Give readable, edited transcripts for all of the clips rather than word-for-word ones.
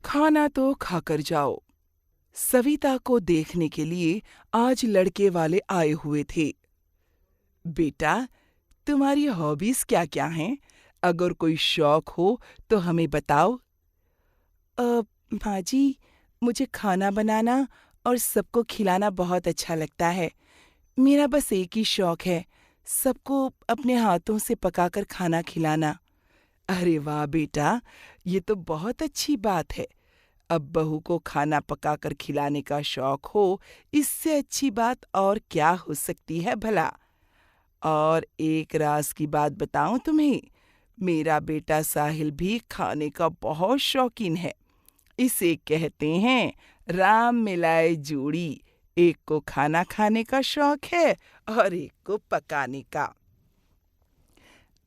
खाना तो खाकर जाओ। सविता को देखने के लिए आज लड़के वाले आए हुए थे। बेटा, तुम्हारी हॉबीज क्या-क्या हैं? अगर कोई शौक हो तो हमें बताओ। माँ जी, मुझे खाना बनाना और सबको खिलाना बहुत अच्छा लगता है। मेरा बस एक ही शौक है, सबको अपने हाथों से पकाकर खाना खिलाना। अरे वाह बेटा, ये तो बहुत अच्छी बात है। अब बहू को खाना पकाकर खिलाने का शौक हो, इससे अच्छी बात और क्या हो सकती है भला। और एक राज की बात बताऊं तुम्हें, मेरा बेटा साहिल भी खाने का बहुत शौकीन है। इसे कहते हैं राम मिलाए जोड़ी। एक को खाना खाने का शौक है और एक को पकाने का।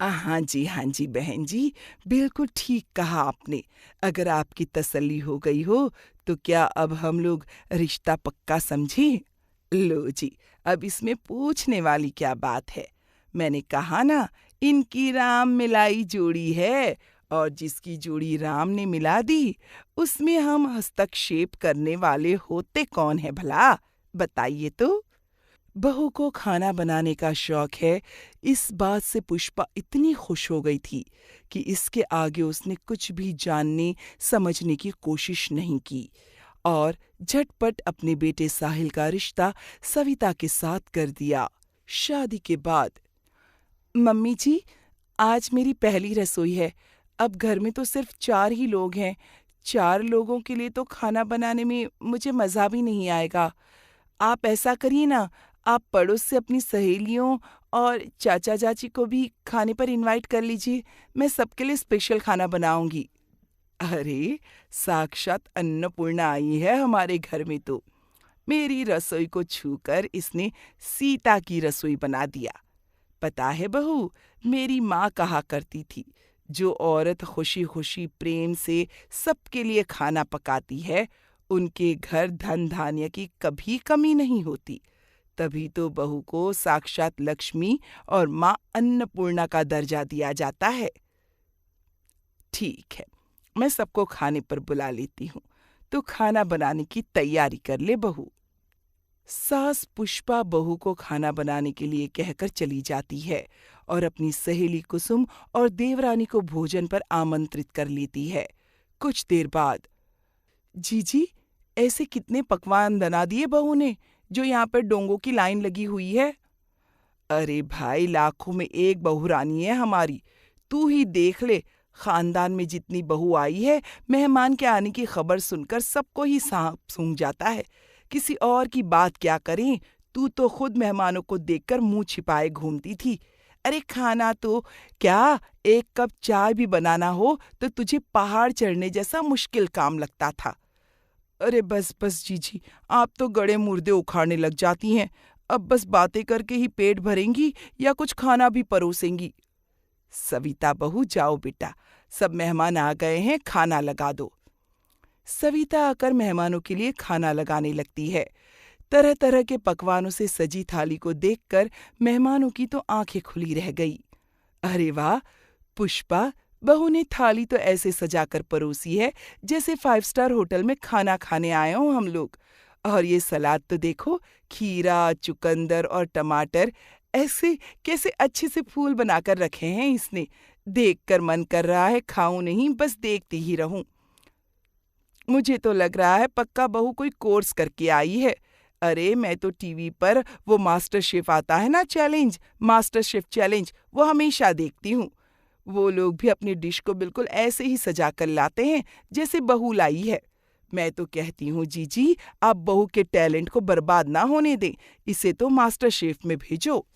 हाँ जी बहन जी, बिल्कुल ठीक कहा आपने। अगर आपकी तसल्ली हो गई हो तो क्या अब हम लोग रिश्ता पक्का समझें? लो जी, अब इसमें पूछने वाली क्या बात है। मैंने कहा ना, इनकी राम मिलाई जोड़ी है और जिसकी जोड़ी राम ने मिला दी उसमें हम हस्तक्षेप करने वाले होते कौन है भला? बताइए तो। बहू को खाना बनाने का शौक है, इस बात से पुष्पा इतनी खुश हो गई थी कि इसके आगे उसने कुछ भी जानने समझने की कोशिश नहीं की और झटपट अपने बेटे साहिल का रिश्ता सविता के साथ कर दिया। शादी के बाद, मम्मी जी, आज मेरी पहली रसोई है। अब घर में तो सिर्फ 4 ही लोग हैं। 4 लोगों के लिए तो खाना बनाने में मुझे मज़ा भी नहीं आएगा। आप ऐसा करिए ना, आप पड़ोस से अपनी सहेलियों और चाचा चाची को भी खाने पर इनवाइट कर लीजिए। मैं सबके लिए स्पेशल खाना बनाऊंगी। अरे, साक्षात अन्नपूर्णा आई है हमारे घर में तो। मेरी रसोई को छूकर इसने सीता की रसोई बना दिया। पता है बहू, मेरी माँ कहा करती थी, जो औरत खुशी खुशी प्रेम से सबके लिए खाना पकाती है, उनके घर धन धान्य की कभी कमी नहीं होती। तभी तो बहू को साक्षात लक्ष्मी और माँ अन्नपूर्णा का दर्जा दिया जाता है। ठीक है, मैं सबको खाने पर बुला लेती हूँ, तो खाना बनाने की तैयारी कर ले बहू। सास पुष्पा बहू को खाना बनाने के लिए कहकर चली जाती है और अपनी सहेली कुसुम और देवरानी को भोजन पर आमंत्रित कर लेती है। कुछ देर बाद, जीजी, ऐसे कितने पकवान बना दिए बहू ने, जो यहाँ पर डोंगों की लाइन लगी हुई है। अरे भाई, लाखों में एक बहू रानी है हमारी। तू ही देख ले, खानदान में जितनी बहू आई है, मेहमान के आने की खबर सुनकर सबको ही सांप सूंघ जाता है। किसी और की बात क्या करें, तू तो खुद मेहमानों को देखकर मुंह छिपाए घूमती थी। अरे खाना तो क्या, एक कप चाय भी बनाना हो तो तुझे पहाड़ चढ़ने जैसा मुश्किल काम लगता था। अरे बस बस जीजी, आप तो गड़े मुर्दे उखाड़ने लग जाती हैं। अब बस बातें करके ही पेट भरेंगी या कुछ खाना भी परोसेंगी? सविता बहू, जाओ बेटा, सब मेहमान आ गए हैं, खाना लगा दो। सविता आकर मेहमानों के लिए खाना लगाने लगती है। तरह तरह के पकवानों से सजी थाली को देखकर मेहमानों की तो आंखें खुली रह गई। अरे वाह पुष्पा, बहू ने थाली तो ऐसे सजाकर परोसी है जैसे 5 स्टार होटल में खाना खाने आए हों हम लोग। और ये सलाद तो देखो, खीरा, चुकंदर और टमाटर ऐसे कैसे अच्छे से फूल बनाकर रखे हैं इसने। देखकर मन कर रहा है खाऊं नहीं, बस देखती ही रहूं। मुझे तो लग रहा है पक्का बहू कोई कोर्स करके आई है। अरे मैं तो टीवी पर वो मास्टर शेफ आता है ना, चैलेंज, मास्टर शेफ चैलेंज, वो हमेशा देखती हूँ। वो लोग भी अपनी डिश को बिल्कुल ऐसे ही सजा कर लाते हैं जैसे बहू लाई है। मैं तो कहती हूँ जीजी, आप बहू के टैलेंट को बर्बाद ना होने दें, इसे तो मास्टर शेफ में भेजो।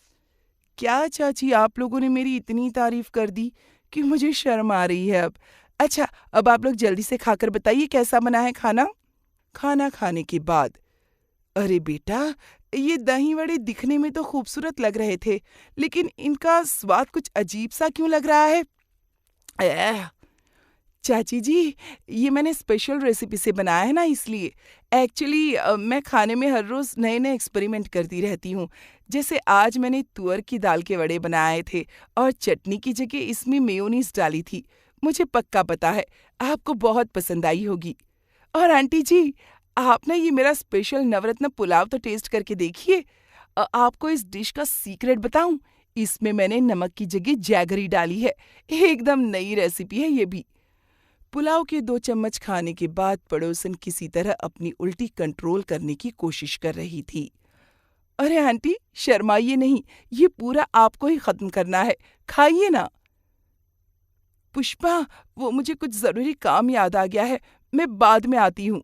क्या चाची, आप लोगों ने मेरी इतनी तारीफ कर दी कि मुझे शर्म आ रही है अब। अच्छा, अब आप लोग जल्दी से खाकर बताइए कैसा बना है खाना। खाना खाने के बाद, अरे बेटा, ये दही वड़े दिखने में तो खूबसूरत लग रहे थे, लेकिन इनका स्वाद कुछ अजीब सा क्यों लग रहा है? एह! चाची जी, ये मैंने स्पेशल रेसिपी से बनाया है ना, इसलिए। एक्चुअली मैं खाने में हर रोज़ नए-नए एक्सपेरिमेंट करती रहती हूँ। जैसे आज मैंने तुअर की दाल के वड़े बनाए थे और चटनी की जगह इसमें मेयोनीज़ डाली थी। मुझे पक्का पता है, आपको बहुत पसंद आई होगी। और आंटी जी, आप ना ये मेरा स्पेशल नवरत्न पुलाव तो टेस्ट करके देखिए। आपको इस डिश का सीक्रेट बताऊं? इसमें मैंने नमक की जगह जैगरी डाली है। एकदम नई रेसिपी है ये भी। पुलाव के 2 चम्मच खाने के बाद पड़ोसन किसी तरह अपनी उल्टी कंट्रोल करने की कोशिश कर रही थी। अरे आंटी, शर्माइए नहीं, ये पूरा आपको ही खत्म करना है। खाइए ना। पुष्पा, वो मुझे कुछ जरूरी काम याद आ गया है, मैं बाद में आती हूँ।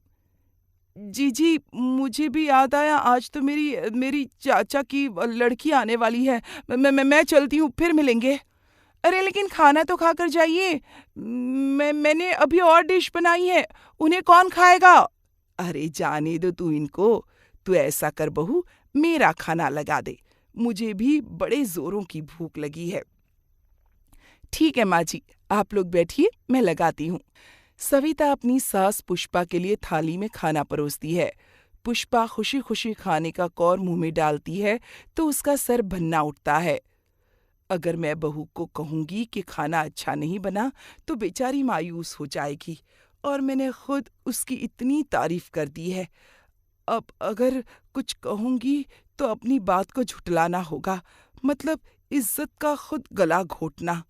जी जी, मुझे भी याद आया, आज तो मेरी मेरी चाचा की लड़की आने वाली है। मैं चलती हूँ, फिर मिलेंगे। अरे लेकिन खाना तो खाकर जाइए। मैंने अभी और डिश बनाई है, उन्हें कौन खाएगा? अरे जाने दो तू इनको। तू ऐसा कर बहू, मेरा खाना लगा दे। मुझे भी बड़े जोरों की भूख लगी है। ठीक है माँ जी, आप लोग बैठिए, मैं लगाती हूँ। सविता अपनी सास पुष्पा के लिए थाली में खाना परोसती है। पुष्पा खुशी खुशी खाने का कौर मुंह में डालती है तो उसका सर भन्ना उठता है। अगर मैं बहू को कहूंगी कि खाना अच्छा नहीं बना तो बेचारी मायूस हो जाएगी, और मैंने खुद उसकी इतनी तारीफ कर दी है। अब अगर कुछ कहूंगी तो अपनी बात को झुटलाना होगा, मतलब इज्जत का खुद गला घोटना।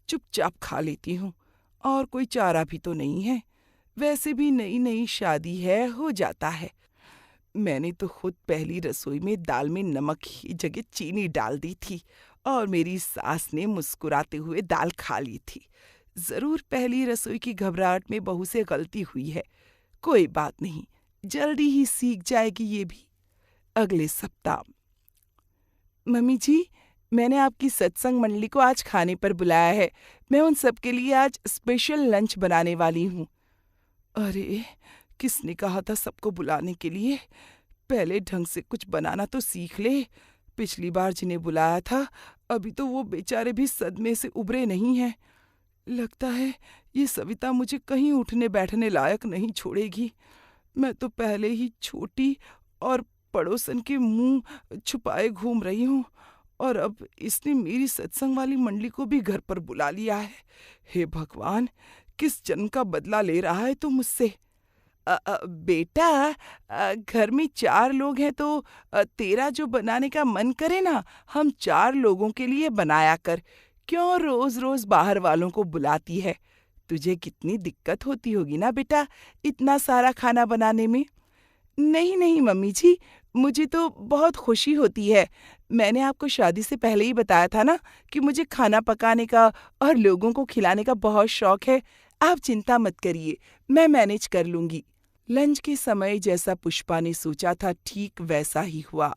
चुपचाप खा लेती हूँ, और कोई चारा भी तो नहीं है। वैसे भी नई नई शादी है, हो जाता है। मैंने तो खुद पहली रसोई में दाल में नमक की जगह चीनी डाल दी थी, और मेरी सास ने मुस्कुराते हुए दाल खा ली थी। जरूर पहली रसोई की घबराहट में बहू से गलती हुई है। कोई बात नहीं, जल्दी ही सीख जाएगी ये भी। अगले सप्ताह। मम्मी जी, मैंने आपकी सत्संग मंडली को आज खाने पर बुलाया है। मैं उन सबके लिए आज स्पेशल लंच बनाने वाली हूँ। अरे, किसने कहा था सबको बुलाने के लिए? पहले ढंग से कुछ बनाना तो सीख ले। पिछली बार जिन्हें बुलाया था, अभी तो वो बेचारे भी सदमे से उबरे नहीं हैं। लगता है ये सविता मुझे कहीं उठने बैठने लायक नहीं छोड़ेगी। मैं तो पहले ही छोटी और पड़ोसन के मुंह छुपाए घूम रही हूँ, और अब इसने मेरी सत्संग वाली मंडली को भी घर पर बुला लिया है। हे भगवान, किस जन्म का बदला ले रहा है तू मुझसे? बेटा, घर में 4 लोग हैं तो तेरा जो बनाने का मन करे ना, हम 4 लोगों के लिए बनाया कर। क्यों रोज रोज बाहर वालों को बुलाती है? तुझे कितनी दिक्कत होती होगी ना बेटा, इतना सारा खाना बनाने में। नहीं नहीं मम्मी जी, मुझे तो बहुत खुशी होती है। मैंने आपको शादी से पहले ही बताया था ना कि मुझे खाना पकाने का और लोगों को खिलाने का बहुत शौक है। आप चिंता मत करिए, मैं मैनेज कर लूंगी। लंच के समय जैसा पुष्पा ने सोचा था, ठीक वैसा ही हुआ।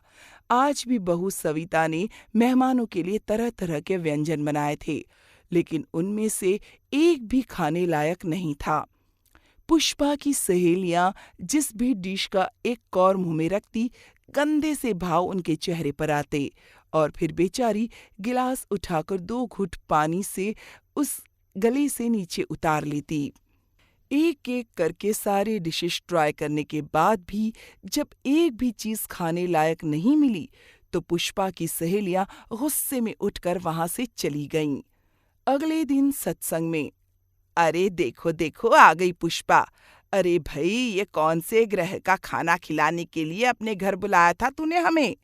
आज भी बहू सविता ने मेहमानों के लिए तरह तरह के व्यंजन बनाए थे, लेकिन उनमें से एक भी खाने लायक नहीं था। पुष्पा की सहेलियां जिस भी डिश का एक कौर मुंह में रखती, गंदे से भाव उनके चेहरे पर आते, और फिर बेचारी गिलास उठाकर 2 घूंट पानी से उस गले से नीचे उतार लेती। एक एक करके सारे डिशेस ट्राई करने के बाद भी जब एक भी चीज खाने लायक नहीं मिली, तो पुष्पा की सहेलियां गुस्से में उठकर वहां से चली गईं। अगले दिन सत्संग में, अरे देखो देखो, आ गई पुष्पा। अरे भाई, ये कौन से ग्रह का खाना खिलाने के लिए अपने घर बुलाया था तूने हमें?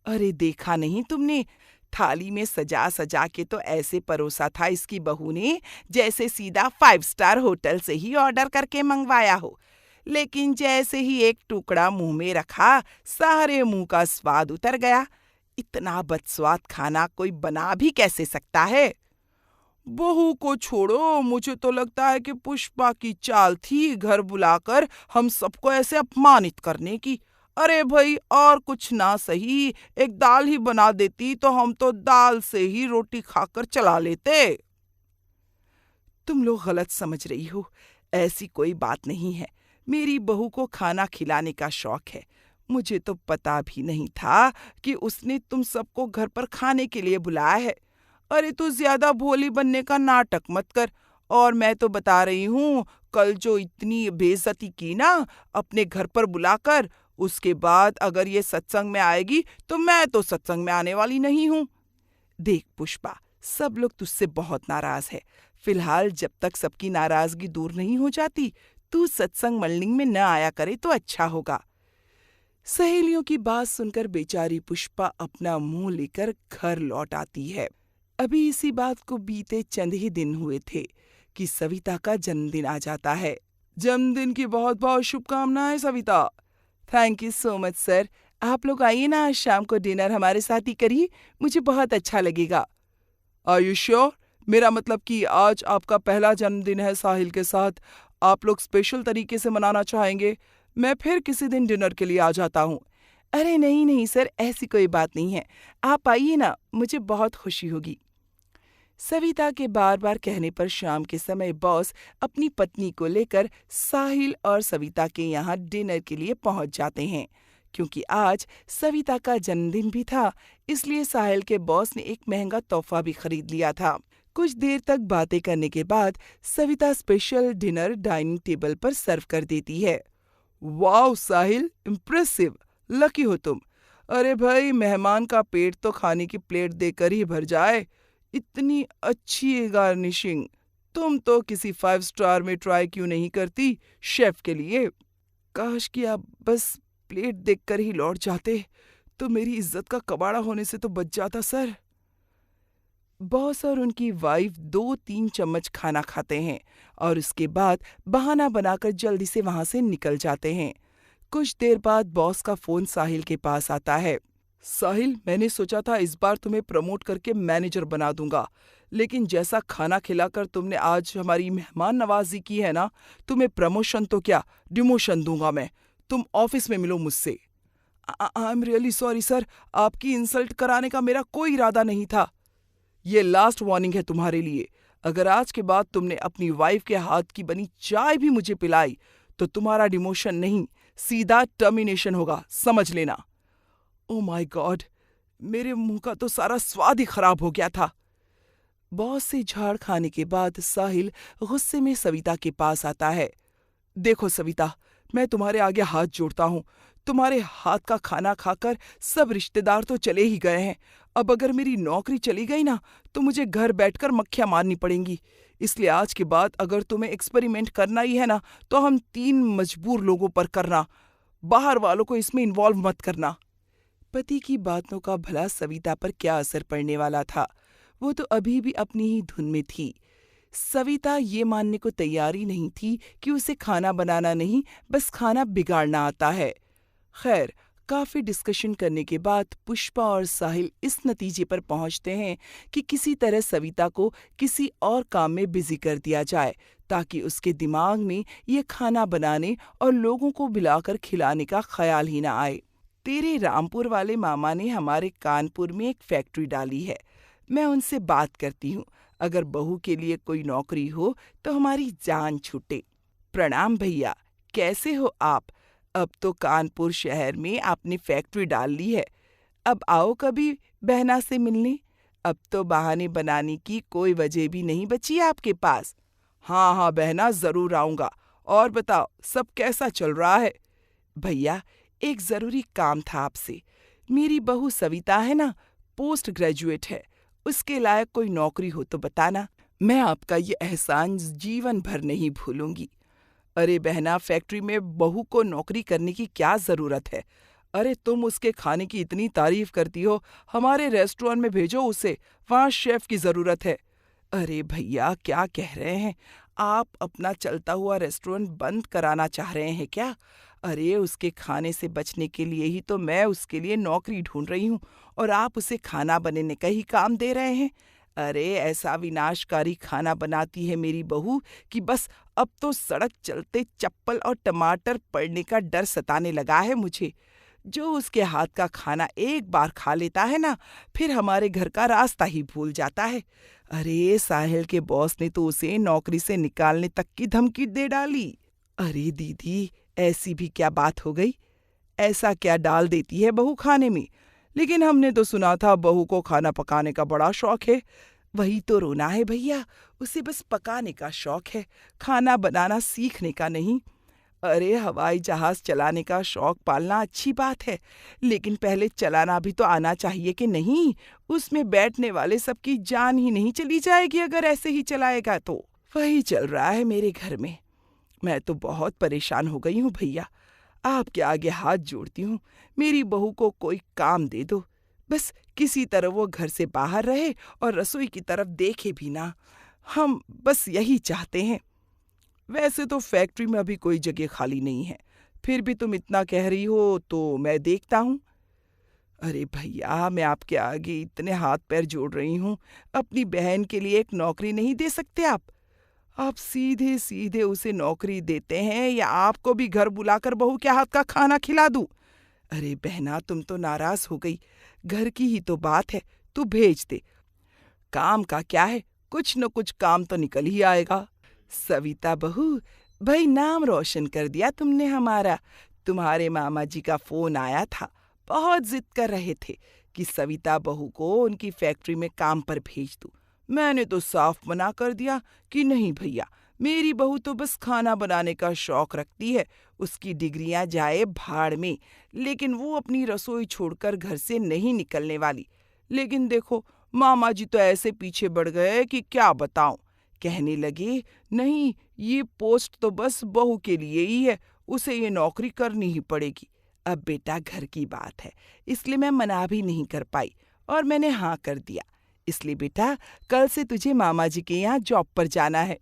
अरे देखा नहीं तुमने, थाली में सजा सजा के तो ऐसे परोसा था इसकी बहू ने जैसे सीधा 5 स्टार होटल से ही ऑर्डर करके मंगवाया हो। लेकिन जैसे ही एक टुकड़ा मुंह में रखा, सारे मुंह का स्वाद उतर गया। इतना बदस्वाद खाना कोई बना भी कैसे सकता है? बहू को छोड़ो, मुझे तो लगता है कि पुष्पा की चाल थी घर बुलाकर हम सबको ऐसे अपमानित करने की। अरे भाई, और कुछ ना सही, एक दाल ही बना देती तो हम तो दाल से ही रोटी खाकर चला लेते। तुम लोग गलत समझ रही हो, ऐसी कोई बात नहीं है। मेरी बहू को खाना खिलाने का शौक है। मुझे तो पता भी नहीं था कि उसने तुम सबको घर पर खाने के लिए बुलाया है। अरे तू ज्यादा भोली बनने का नाटक मत कर। और मैं तो बता रही हूँ, कल जो इतनी बेइज्जती की ना अपने घर पर बुलाकर, उसके बाद अगर ये सत्संग में आएगी तो मैं तो सत्संग में आने वाली नहीं हूँ। देख पुष्पा, सब लोग तुझसे बहुत नाराज है। फिलहाल जब तक सबकी नाराजगी दूर नहीं हो जाती, तू सत्संग मंडली में न आया करे तो अच्छा होगा। सहेलियों की बात सुनकर बेचारी पुष्पा अपना मुंह लेकर घर लौट आती है। अभी इसी बात को बीते चंद ही दिन हुए थे कि सविता का जन्मदिन आ जाता है। जन्मदिन की बहुत बहुत शुभकामनाएं Savita. Thank you so much sir. आप लोग आइए ना, आज शाम को डिनर हमारे साथ ही करिए, मुझे बहुत अच्छा लगेगा। Are you sure? मेरा मतलब कि आज आपका पहला जन्मदिन है साहिल के साथ, आप लोग स्पेशल तरीके से मनाना चाहेंगे? मैं फिर किसी दिन डिनर के लिए आ जाता हूँ। अरे नहीं नहीं सर, ऐसी कोई बात नहीं है, आप आइए ना, मुझे बहुत खुशी होगी। सविता के बार बार कहने पर शाम के समय बॉस अपनी पत्नी को लेकर साहिल और सविता के यहाँ डिनर के लिए पहुंच जाते हैं। क्योंकि आज सविता का जन्मदिन भी था, इसलिए साहिल के बॉस ने एक महंगा तोहफा भी खरीद लिया था। कुछ देर तक बातें करने के बाद Savita special dinner dining table पर सर्व कर देती है। वाओ साहिल, इम्प्रेसिव, लकी हो तुम। अरे भाई, मेहमान का पेट तो खाने की प्लेट देकर ही भर जाए, इतनी अच्छी गार्निशिंग। तुम तो किसी 5 स्टार में ट्राई क्यों नहीं करती शेफ के लिए? काश कि आप बस प्लेट देखकर ही लौट जाते तो मेरी इज्जत का कबाड़ा होने से तो बच जाता सर। बॉस और उनकी वाइफ 2-3 चम्मच खाना खाते हैं और उसके बाद बहाना बनाकर जल्दी से वहां से निकल जाते हैं। कुछ देर बाद बॉस का फोन साहिल के पास आता है। साहिल, मैंने सोचा था इस बार तुम्हें प्रमोट करके मैनेजर बना दूंगा, लेकिन जैसा खाना खिलाकर तुमने आज हमारी मेहमान नवाजी की है ना, तुम्हें प्रमोशन तो क्या, डिमोशन दूंगा मैं। तुम ऑफिस में मिलो मुझसे। I am really sorry sir, आपकी इंसल्ट कराने का मेरा कोई इरादा नहीं था। ये लास्ट वार्निंग है तुम्हारे लिए। अगर आज के बाद तुमने अपनी वाइफ के हाथ की बनी चाय भी मुझे पिलाई तो तुम्हारा डिमोशन नहीं, सीधा टर्मिनेशन होगा, समझ लेना। ओह माय गॉड, मेरे मुंह का तो सारा स्वाद ही खराब हो गया था। बॉस से झाड़ खाने के बाद साहिल गुस्से में सविता के पास आता है। देखो सविता, मैं तुम्हारे आगे हाथ जोड़ता हूँ। तुम्हारे हाथ का खाना खाकर सब रिश्तेदार तो चले ही गए हैं। अब अगर मेरी नौकरी चली गई ना तो मुझे घर बैठकर मक्खियां मारनी पड़ेंगी। इसलिए आज के बाद अगर तुम्हें एक्सपेरिमेंट करना ही है ना तो हम 3 मजबूर लोगों पर करना, बाहर वालों को इसमें इन्वॉल्व मत करना। पति की बातों का भला सविता पर क्या असर पड़ने वाला था? वो तो अभी भी अपनी ही धुन में थी। सविता ये मानने को तैयार ही नहीं थी कि उसे खाना बनाना नहीं, बस खाना बिगाड़ना आता है। खैर, काफी डिस्कशन करने के बाद पुष्पा और साहिल इस नतीजे पर पहुंचते हैं कि किसी तरह सविता को किसी और काम में बिजी कर दिया जाए ताकि उसके दिमाग में ये खाना बनाने और लोगों को बुलाकर खिलाने का ख्याल ही ना आए। तेरे रामपुर वाले मामा ने हमारे कानपुर में एक फैक्ट्री डाली है, मैं उनसे बात करती हूँ। अगर बहू के लिए कोई नौकरी हो तो हमारी जान छूटे। प्रणाम भैया, कैसे हो आप? अब तो कानपुर शहर में आपने फैक्ट्री डाल ली है, अब आओ कभी बहना से मिलने। अब तो बहाने बनाने की कोई वजह भी नहीं बची आपके पास। हाँ हाँ बहना, जरूर आऊंगा। और बताओ, सब कैसा चल रहा है? भैया, एक जरूरी काम था आपसे। मेरी बहू सविता है ना, पोस्ट ग्रेजुएट है, उसके लायक कोई नौकरी हो तो बताना। मैं आपका ये एहसान जीवन भर नहीं भूलूंगी। अरे बहना, फैक्ट्री में बहू को नौकरी करने की क्या जरूरत है? अरे तुम उसके खाने की इतनी तारीफ करती हो, हमारे रेस्टोरेंट में भेजो उसे, वहाँ शेफ की जरूरत है। अरे भैया, क्या कह रहे हैं आप? अपना चलता हुआ रेस्टोरेंट बंद कराना चाह रहे हैं क्या? अरे उसके खाने से बचने के लिए ही तो मैं उसके लिए नौकरी ढूंढ रही हूँ और आप उसे खाना बनाने का ही काम दे रहे हैं। अरे ऐसा विनाशकारी खाना बनाती है मेरी बहू कि बस अब तो सड़क चलते चप्पल और टमाटर पड़ने का डर सताने लगा है मुझे। जो उसके हाथ का खाना एक बार खा लेता है ना, फिर हमारे घर का रास्ता ही भूल जाता है। अरे साहिल के बॉस ने तो उसे नौकरी से निकालने तक की धमकी दे डाली। अरे दीदी, ऐसी भी क्या बात हो गई? ऐसा क्या डाल देती है बहू खाने में? लेकिन हमने तो सुना था बहू को खाना पकाने का बड़ा शौक है। वही तो रोना है भैया, उसे बस पकाने का शौक है, खाना बनाना सीखने का नहीं। अरे हवाई जहाज चलाने का शौक पालना अच्छी बात है, लेकिन पहले चलाना भी तो आना चाहिए कि नहीं? उसमें बैठने वाले सबकी जान ही नहीं चली जाएगी अगर ऐसे ही चलाएगा तो। वही चल रहा है मेरे घर में। मैं तो बहुत परेशान हो गई हूँ भैया। आपके आगे हाथ जोड़ती हूँ, मेरी बहू को कोई काम दे दो। बस किसी तरह वो घर से बाहर रहे और रसोई की तरफ देखे भी ना। हम बस यही चाहते हैं। वैसे तो फैक्ट्री में अभी कोई जगह खाली नहीं है, फिर भी तुम इतना कह रही हो तो मैं देखता हूँ। अरे भैया, मैं आपके आगे इतने हाथ पैर जोड़ रही हूँ, अपनी बहन के लिए एक नौकरी नहीं दे सकते आप? आप सीधे सीधे उसे नौकरी देते हैं या आपको भी घर बुलाकर बहू के हाथ का खाना खिला दूं? अरे बहना, तुम तो नाराज हो गई। घर की ही तो बात है, तू भेज दे। काम का क्या है, कुछ न कुछ काम तो निकल ही आएगा। सविता बहू, भाई नाम रोशन कर दिया तुमने हमारा। तुम्हारे मामा जी का फोन आया था, बहुत जिद कर रहे थे कि सविता बहू को उनकी फैक्ट्री में काम पर भेज दूं। मैंने तो साफ मना कर दिया कि नहीं भैया, मेरी बहू तो बस खाना बनाने का शौक रखती है, उसकी डिग्रियां जाए भाड़ में, लेकिन वो अपनी रसोई छोड़कर घर से नहीं निकलने वाली। लेकिन देखो, मामा जी तो ऐसे पीछे बढ़ गए कि क्या बताऊं। कहने लगे, नहीं, ये पोस्ट तो बस बहू के लिए ही है, उसे ये नौकरी करनी ही पड़ेगी। अब बेटा, घर की बात है, इसलिए मैं मना भी नहीं कर पाई और मैंने हाँ कर दिया। इसलिए बेटा, कल से तुझे मामा जी के यहाँ जॉब पर जाना है।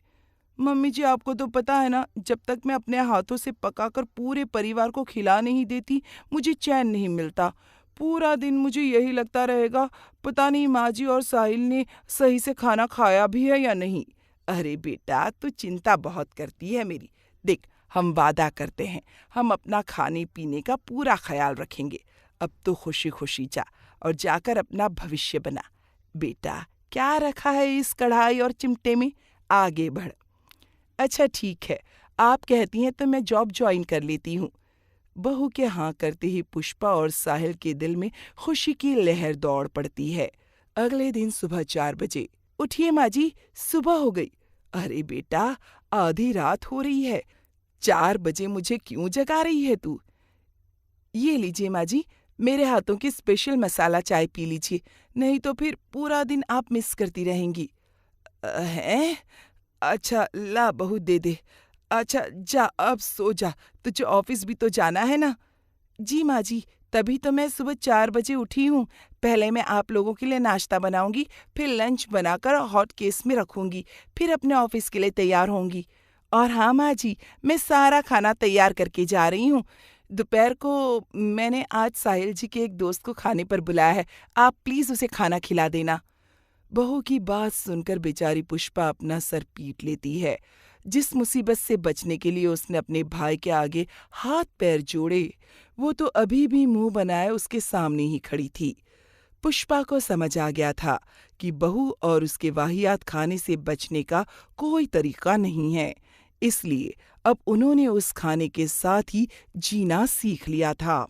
मम्मी जी, आपको तो पता है ना, जब तक मैं अपने हाथों से पकाकर पूरे परिवार को खिला नहीं देती, मुझे चैन नहीं मिलता। पूरा दिन मुझे यही लगता रहेगा, पता नहीं माँ जी और साहिल ने सही से खाना खाया भी है या नहीं। अरे बेटा, तू चिंता बहुत करती है मेरी। देख, हम वादा करते हैं, हम अपना खाने पीने का पूरा ख्याल रखेंगे। अब तो खुशी खुशी जा और जाकर अपना भविष्य बना। बेटा, क्या रखा है इस कढ़ाई और चिमटे में? आगे बढ़। अच्छा ठीक है, आप कहती हैं तो मैं जॉब ज्वाइन कर लेती हूँ। बहू के हाँ करते ही पुष्पा और साहिल के दिल में खुशी की लहर दौड़ पड़ती है। अगले दिन सुबह 4 बजे। उठिए माँ जी, सुबह हो गई। अरे बेटा, आधी रात हो रही है, 4 बजे मुझे क्यों जगा रही है तू? ये लीजिए माँ जी, मेरे हाथों की स्पेशल मसाला चाय पी लीजिए, नहीं तो फिर पूरा दिन आप मिस करती रहेंगी। हैं? अच्छा ला बहू, दे दे। अच्छा जा, अब सो जा, तुझे ऑफिस भी तो जाना है ना। जी माँ जी, तभी तो मैं सुबह 4 बजे उठी हूँ। पहले मैं आप लोगों के लिए नाश्ता बनाऊंगी, फिर लंच बनाकर हॉट केस में रखूंगी, फिर अपने ऑफिस के लिए तैयार होंगी। और हाँ माँ जी, मैं सारा खाना तैयार करके जा रही हूँ। दोपहर को मैंने आज साहिल जी के एक दोस्त को खाने पर बुलाया है, आप प्लीज़ उसे खाना खिला देना। बहू की बात सुनकर बेचारी पुष्पा अपना सर पीट लेती है। जिस मुसीबत से बचने के लिए उसने अपने भाई के आगे हाथ पैर जोड़े, वो तो अभी भी मुंह बनाए उसके सामने ही खड़ी थी। पुष्पा को समझ आ गया था कि बहू और उसके वाहियात खाने से बचने का कोई तरीका नहीं है, इसलिए अब उन्होंने उस खाने के साथ ही जीना सीख लिया था।